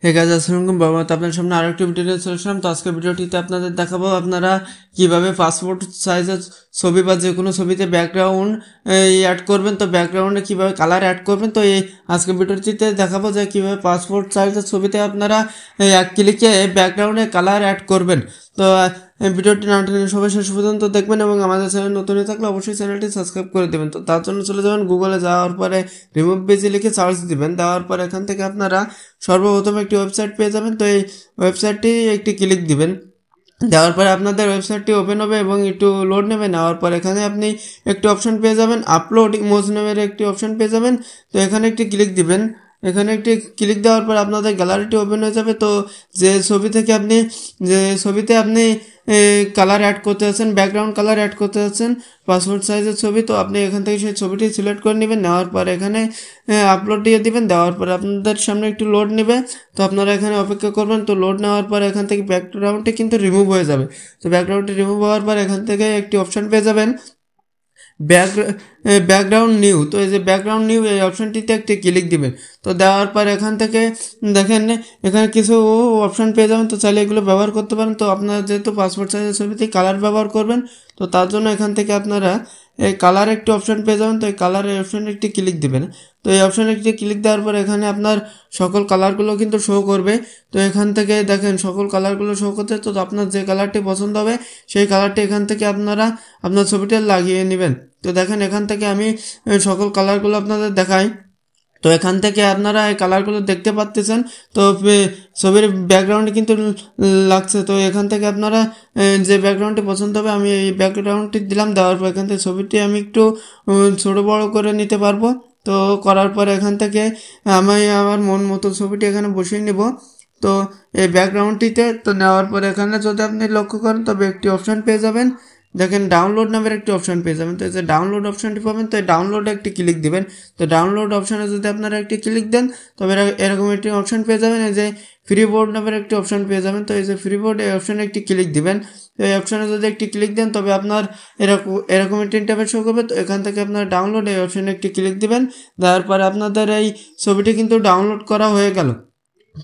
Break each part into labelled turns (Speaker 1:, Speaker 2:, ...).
Speaker 1: Hey guys, আসসালামু আলাইকুম। বাবা, আপনাদের সামনে আরেকটি ভিডিও নিয়ে চলে আসলাম। তো আজকের ভিডিওটিতে আপনাদের দেখাবো আপনারা কিভাবে পাসপোর্ট সাইজের ছবি বা যে কোনো ছবিতে ব্যাকগ্রাউন্ড অ্যাড করবেন। তো ব্যাকগ্রাউন্ডে কিভাবে কালার অ্যাড করবেন, তো এই আজকের ভিডিওটিতে দেখাবো যে কিভাবে পাসপোর্ট সাইজের ছবিতে আপনারা এক ক্লিকে ব্যাকগ্রাউন্ডে কালার অ্যাড করবেন। তো ভিডিওটি না টেনে সবাই শেষ পর্যন্ত দেখবেন এবং আমাদের চ্যানেল নতুন হয়ে থাকলে অবশ্যই চ্যানেলটি সাবস্ক্রাইব করে দেবেন। তো তার জন্য চলে যাবেন গুগলে, যাওয়ার পরে রিমুভ পেজে লিখে সার্চ দিবেন। দেওয়ার পর এখান থেকে আপনারা সর্বপ্রথম একটি ওয়েবসাইট পেয়ে যাবেন। তো এই ওয়েবসাইটটি একটি ক্লিক দিবেন। দেওয়ার পরে আপনাদের ওয়েবসাইটটি ওপেন হবে এবং একটু লোড নেবে। নেওয়ার পর এখানে আপনি একটি অপশন পেয়ে যাবেন, আপলোড ইমোজ নামের একটি অপশন পেয়ে যাবেন। তো এখানে একটি ক্লিক দিবেন। এখানে একটি ক্লিক দেওয়ার পর আপনাদের গ্যালারিটি ওপেন হয়ে যাবে। তো যে ছবিতে আপনি কালার অ্যাড করতে যাচ্ছেন, ব্যাকগ্রাউন্ড কালার অ্যাড করতে যাচ্ছেন পাসপোর্ট সাইজের ছবি, তো আপনি এখান থেকে সেই ছবিটি সিলেক্ট করে নেবেন। নেওয়ার পর এখানে আপলোড দিয়ে দিবেন। দেওয়ার পর আপনাদের সামনে একটু লোড নেবে, তো আপনারা এখানে অপেক্ষা করবেন। তো লোড নেওয়ার পর এখান থেকে ব্যাকগ্রাউন্ডটি কিন্তু রিমুভ হয়ে যাবে। তো ব্যাকগ্রাউন্ডটি রিমুভ হওয়ার পর এখান থেকে একটি অপশান পেয়ে যাবেন ব্যাকগ্রাউন্ড নিউ। তো এই যে ব্যাকগ্রাউন্ড নিউ এই অপশানটিতে একটি ক্লিক দিবেন। তো দেওয়ার পর এখান থেকে দেখেন এখানে কিছু অপশান পেয়ে যাবেন। তো চাইলে এগুলো ব্যবহার করতে পারেন। তো আপনারা যেহেতু পাসপোর্ট সাইজের ছবিতে কালার ব্যবহার করবেন, তো তার জন্য এখান থেকে আপনারা এই কালার একটি অপশান পেয়ে যাবেন। তো এই কালারের অপশানে একটি ক্লিক দিবেন। তো এই অপশানে একটি ক্লিক দেওয়ার পর এখানে আপনার সকল কালারগুলো কিন্তু শো করবে। তো এখান থেকে দেখেন সকল কালারগুলো শো করতে, তো আপনার যে কালারটি পছন্দ হবে সেই কালারটি এখান থেকে আপনারা আপনার ছবিটা লাগিয়ে নেবেন। তো দেখেন এখান থেকে আমি সকল কালারগুলো আপনাদের দেখাই। তো এখান থেকে আপনারা এই কালারগুলো দেখতে পাচ্ছেন। তো ছবির ব্যাকগ্রাউন্ডে কিন্তু লাগছে। তো এখান থেকে আপনারা যে ব্যাকগ্রাউন্ডটি পছন্দ হবে আমি এই ব্যাকগ্রাউন্ডটি দিলাম। দেওয়ার পর এখান থেকে ছবিটি আমি একটু ছোটো বড়ো করে নিতে পারবো। তো করার পর এখান থেকে আমি আমার মন মতো ছবিটি এখানে বসিয়ে নেব। তো এই ব্যাকগ্রাউন্ডটিতে তো নেওয়ার পর এখানে যদি আপনি লক্ষ্য করেন তবে একটি অপশান পেয়ে যাবেন। দেখেন ডাউনলোড নামের একটি অপশান পেয়ে যাবেন। তো এই যে ডাউনলোড অপশানটি পাবেন, তো এই ডাউনলোডে একটি ক্লিক দিবেন। তো ডাউনলোড অপশানে যদি আপনারা একটি ক্লিক দেন তবে এরকম একটি অপশান পেয়ে যাবেন। এই যে ফ্রি বোর্ড নামের একটি অপশান পেয়ে যাবেন। তো এই যে ফ্রি বোর্ড এই অপশানে একটি ক্লিক দিবেন। তো এই অপশানে যদি একটি ক্লিক দেন তবে আপনার এরকম একটি ইন্টারফেস শো করবে। তো এখান থেকে আপনার ডাউনলোড এই অপশানে একটি ক্লিক দিবেন। দেওয়ার পরে আপনাদের এই ছবিটি কিন্তু ডাউনলোড করা হয়ে গেল।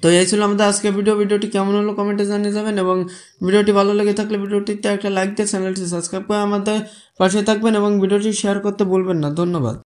Speaker 1: তো এই ছিল আমাদের আজকের ভিডিওটি কেমন হলো কমেন্টে জানিয়ে যাবেন এবং ভিডিওটি ভালো লেগে থাকলে ভিডিওটিতে একটা লাইক দিয়ে চ্যানেলটি সাবস্ক্রাইব করে আমাদের পাশে থাকবেন এবং ভিডিওটি শেয়ার করতে ভুলবেন না। ধন্যবাদ।